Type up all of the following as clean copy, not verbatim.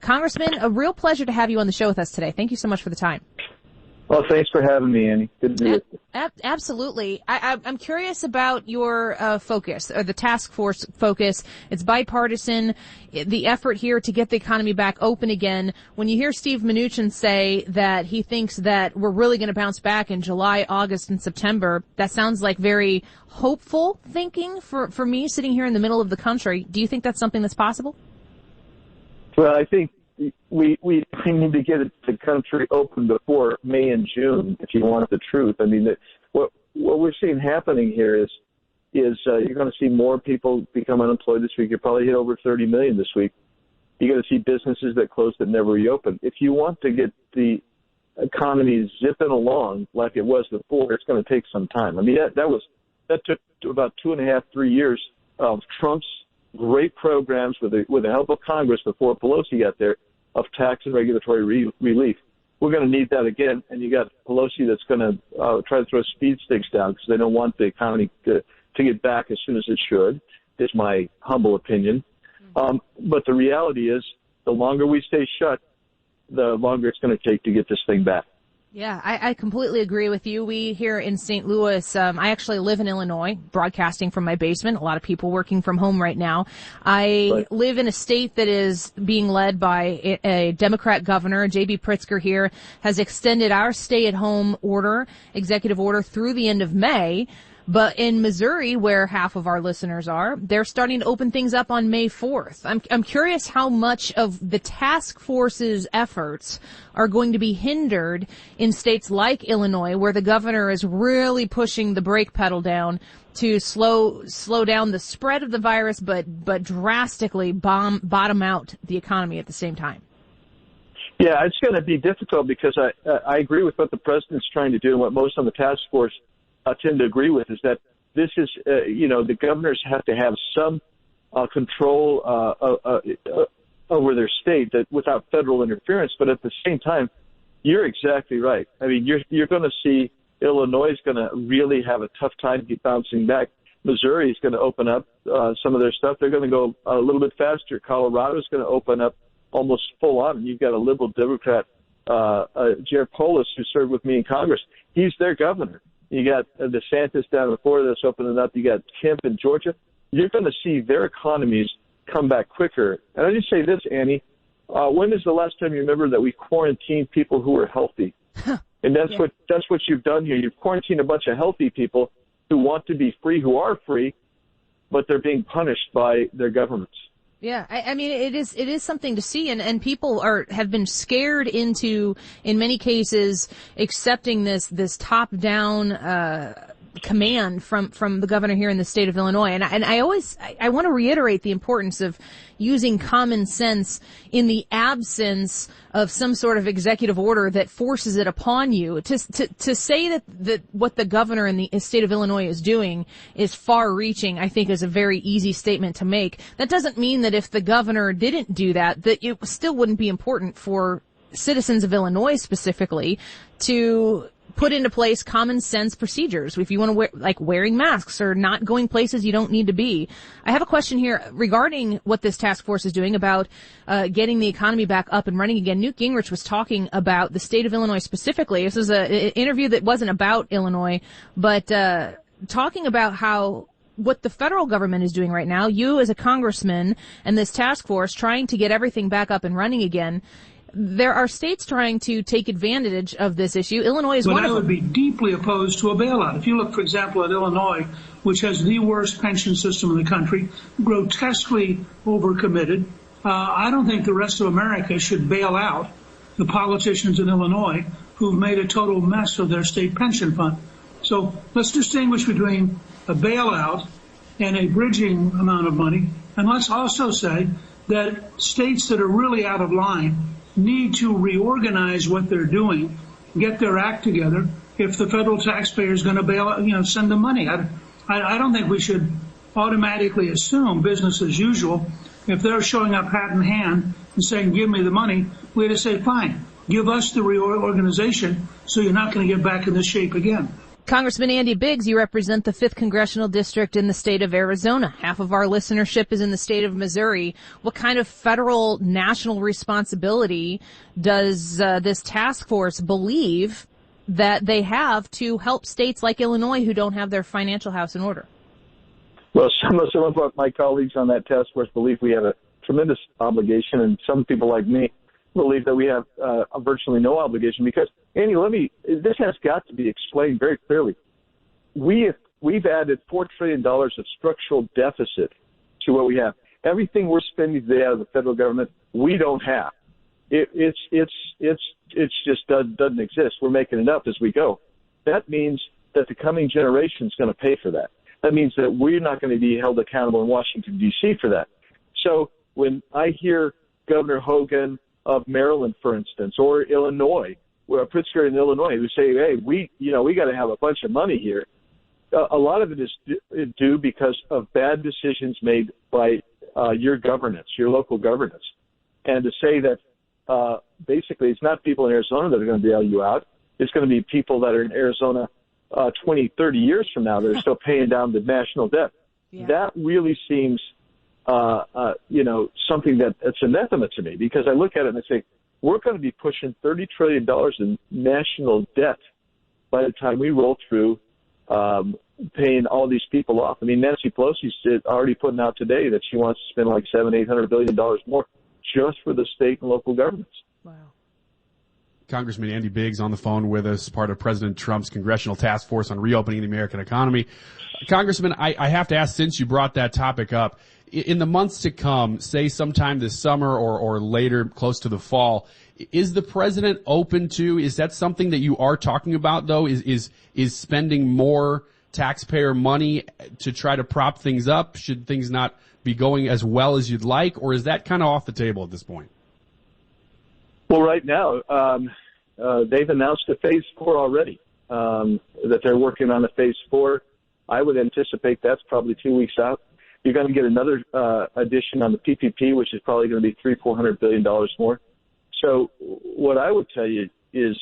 Congressman, a real pleasure to have you on the show with us today. Thank you so much for the time. Well, thanks for having me, Annie. Good to be with you. Absolutely. I'm curious about your focus, or the Taskforce focus. It's bipartisan, the effort here to get the economy back open again. When you hear Steve Mnuchin say that he thinks that we're really going to bounce back in July, August, and September, that sounds like very hopeful thinking for me sitting here in the middle of the country. Do you think that's something that's possible? Well, I think we need to get the country open before May and June if you want the truth. I mean, what we're seeing happening here is you're going to see more people become unemployed this week. You'll probably hit over 30 million this week. You're going to see businesses that closed that never reopened. If you want to get the economy zipping along like it was before, it's going to take some time. I mean, that took about 2.5, 3 years of Trump's great programs with the help of Congress before Pelosi got there of tax and regulatory relief. We're going to need that again. And you got Pelosi that's going to try to throw speed stakes down because they don't want the economy to get back as soon as it should, is my humble opinion. But the reality is the longer we stay shut, the longer it's going to take to get this thing back. Yeah, I completely agree with you. We here in St. Louis, I actually live in Illinois, broadcasting from my basement. A lot of people working from home right now. I live in a state that is being led by a Democrat governor. J.B. Pritzker here has extended our stay-at-home executive order through the end of May. But in Missouri, where half of our listeners are, they're starting to open things up on May 4th. I'm curious how much of the task force's efforts are going to be hindered in states like Illinois, where the governor is really pushing the brake pedal down to slow down the spread of the virus, but drastically bottom out the economy at the same time. Yeah, it's going to be difficult because I agree with what the president's trying to do and what most on the task force tend to agree with is that this is, the governors have to have some control over their state that without federal interference. But at the same time, you're exactly right. I mean, you're going to see Illinois is going to really have a tough time bouncing back. Missouri is going to open up some of their stuff. They're going to go a little bit faster. Colorado is going to open up almost full on. And you've got a liberal Democrat, Jared Polis, who served with me in Congress. He's their governor. You got DeSantis down in Florida that's opening up. You got Kemp in Georgia. You're going to see their economies come back quicker. And I just say this, Annie, when is the last time you remember that we quarantined people who were healthy? And that's what you've done here. You've quarantined a bunch of healthy people who want to be free, who are free, but they're being punished by their governments. Yeah, I mean, it is something to see, and people have been scared into, in many cases, accepting this top-down command from the governor here in the state of Illinois. And I want to reiterate the importance of using common sense in the absence of some sort of executive order that forces it upon you. To say that what the governor in the state of Illinois is doing is far-reaching, I think, is a very easy statement to make. That doesn't mean that if the governor didn't do that it still wouldn't be important for citizens of Illinois specifically to put into place common sense procedures if you want to wear, like wearing masks or not going places you don't need to be. I have a question here regarding what this task force is doing about getting the economy back up and running again. Newt Gingrich was talking about the state of Illinois specifically. This was an interview that wasn't about Illinois, but talking about what the federal government is doing right now, you as a congressman and this task force trying to get everything back up and running again. There are states trying to take advantage of this issue. Illinois is one of them. But I would be deeply opposed to a bailout. If you look, for example, at Illinois, which has the worst pension system in the country, grotesquely overcommitted, I don't think the rest of America should bail out the politicians in Illinois who've made a total mess of their state pension fund. So let's distinguish between a bailout and a bridging amount of money. And let's also say that states that are really out of line need to reorganize what they're doing, get their act together. If the federal taxpayer is going to bail out, send them money. I don't think we should automatically assume business as usual. If they're showing up hat in hand and saying, give me the money, we have to say, fine, give us the reorganization so you're not going to get back in this shape again. Congressman Andy Biggs, you represent the 5th Congressional District in the state of Arizona. Half of our listenership is in the state of Missouri. What kind of federal national responsibility does this task force believe that they have to help states like Illinois who don't have their financial house in order? Well, some of my colleagues on that task force believe we have a tremendous obligation, and some people like me believe that we have virtually no obligation because, Annie, this has got to be explained very clearly. We've added $4 trillion of structural deficit to what we have. Everything we're spending today out of the federal government, we don't have. It's just doesn't exist. We're making it up as we go. That means that the coming generation is going to pay for that. That means that we're not going to be held accountable in Washington, D.C. for that. So when I hear Governor Hogan of Maryland, for instance, or Illinois, where Pritzker in Illinois, who say, hey, we got to have a bunch of money here. A lot of it is due because of bad decisions made by your governance, your local governance. And to say that basically it's not people in Arizona that are going to bail you out. It's going to be people that are in Arizona 20, 30 years from now that are still paying down the national debt. Yeah. That really seems something that's anathema to me, because I look at it and I say, we're going to be pushing $30 trillion in national debt by the time we roll through paying all these people off. I mean, Nancy Pelosi's already putting out today that she wants to spend like $700-800 billion more just for the state and local governments. Wow. Congressman Andy Biggs on the phone with us, part of President Trump's congressional task force on reopening the American economy. Congressman, I have to ask, since you brought that topic up, in the months to come, say sometime this summer or later, close to the fall, is the president open to, is that something that you are talking about, though, is spending more taxpayer money to try to prop things up? Should things not be going as well as you'd like, or is that kind of off the table at this point? Well, right now, they've announced a phase 4 already, that they're working on a phase 4. I would anticipate that's probably 2 weeks out. You're going to get another addition on the PPP, which is probably going to be $300-400 billion more. So what I would tell you is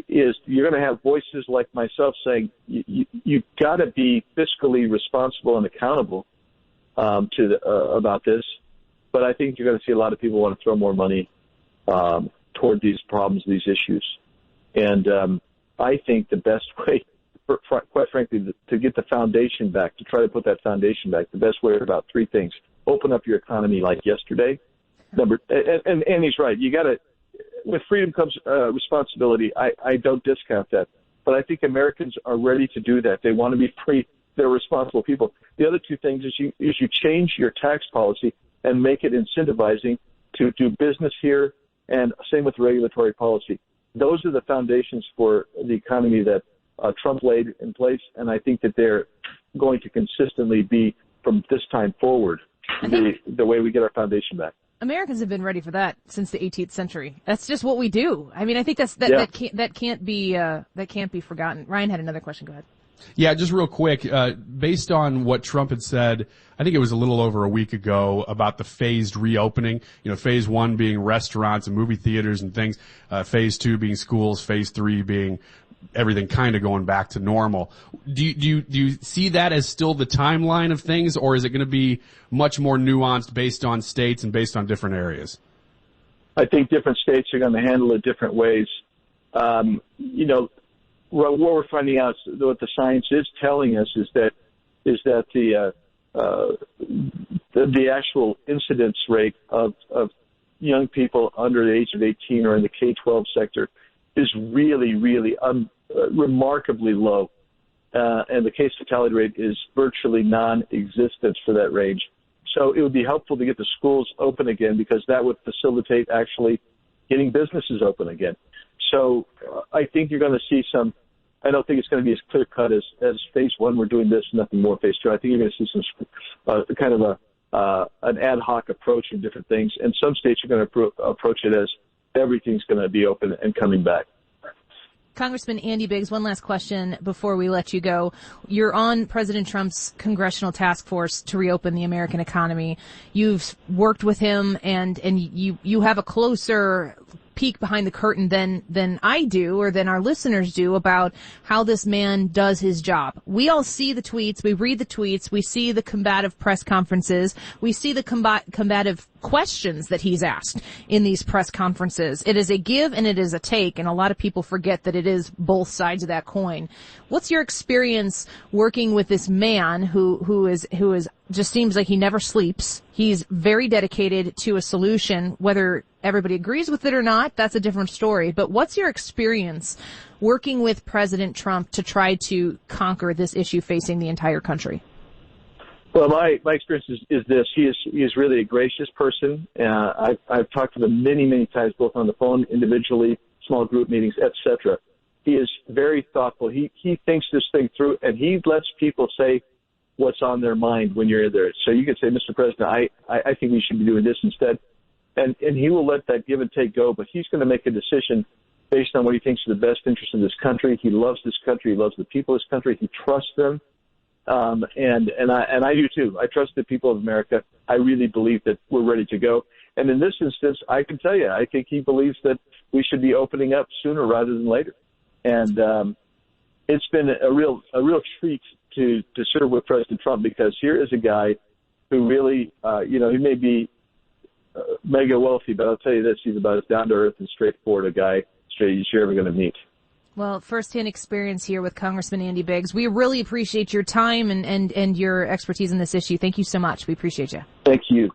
you're going to have voices like myself saying you've got to be fiscally responsible and accountable about this. But I think you're going to see a lot of people want to throw more money toward these problems, these issues. And I think the best way, quite frankly, to get the foundation back, to try to put that foundation back, the best way are about 3 things. Open up your economy like yesterday. And Annie's right. You got to, with freedom comes responsibility. I don't discount that. But I think Americans are ready to do that. They want to be free. They're responsible people. The other 2 things is you change your tax policy and make it incentivizing to do business here, and same with regulatory policy. Those are the foundations for the economy that Trump laid in place, and I think that they're going to consistently be, from this time forward, the way we get our foundation back. Americans have been ready for that since the 18th century. That's just what we do. I mean, I think that can't be forgotten. Ryan had another question. Go ahead. Yeah, just real quick, based on what Trump had said, I think it was a little over a week ago, about the phased reopening, phase 1 being restaurants and movie theaters and things, phase 2 being schools, phase 3 being everything kind of going back to normal. Do you see that as still the timeline of things, or is it going to be much more nuanced based on states and based on different areas? I think different states are going to handle it different ways. What we're finding out, what the science is telling us, is that the actual incidence rate of young people under the age of 18 or in the K-12 sector is really, really remarkably low. And the case fatality rate is virtually non-existent for that range. So it would be helpful to get the schools open again, because that would facilitate actually getting businesses open again. So I think you're going to see some. I don't think it's going to be as clear cut as phase 1. We're doing this, nothing more. Phase 2. I think you're going to see some kind of an ad hoc approach in different things, and some states are going to approach it as everything's going to be open and coming back. Congressman Andy Biggs, one last question before we let you go. You're on President Trump's congressional task force to reopen the American economy. You've worked with him, and you have a closer peek behind the curtain than I do or than our listeners do about how this man does his job. We all see the tweets, we read the tweets, we see the combative press conferences, we see the combative questions that he's asked in these press conferences. It is a give and it is a take, and a lot of people forget that it is both sides of that coin. What's your experience working with this man who is just seems like he never sleeps? He's very dedicated to a solution. Whether everybody agrees with it or not, that's a different story. But what's your experience working with President Trump to try to conquer this issue facing the entire country? Well, my experience is this. He is really a gracious person. I've talked to him many times, both on the phone, individually, small group meetings, etc. He is very thoughtful. He thinks this thing through, and he lets people say what's on their mind when you're in there. So you can say, Mr. President, I think we should be doing this instead. And he will let that give and take go, but he's going to make a decision based on what he thinks is the best interest of this country. He loves this country. He loves the people of this country. He trusts them. And I do too. I trust the people of America. I really believe that we're ready to go. And in this instance, I can tell you, I think he believes that we should be opening up sooner rather than later. And it's been a real treat to serve with President Trump, because here is a guy who really, he may be mega wealthy, but I'll tell you this, he's about as down to earth and straightforward a guy you're ever going to meet. Well, firsthand experience here with Congressman Andy Biggs. We really appreciate your time and your expertise in this issue. Thank you so much. We appreciate you. Thank you.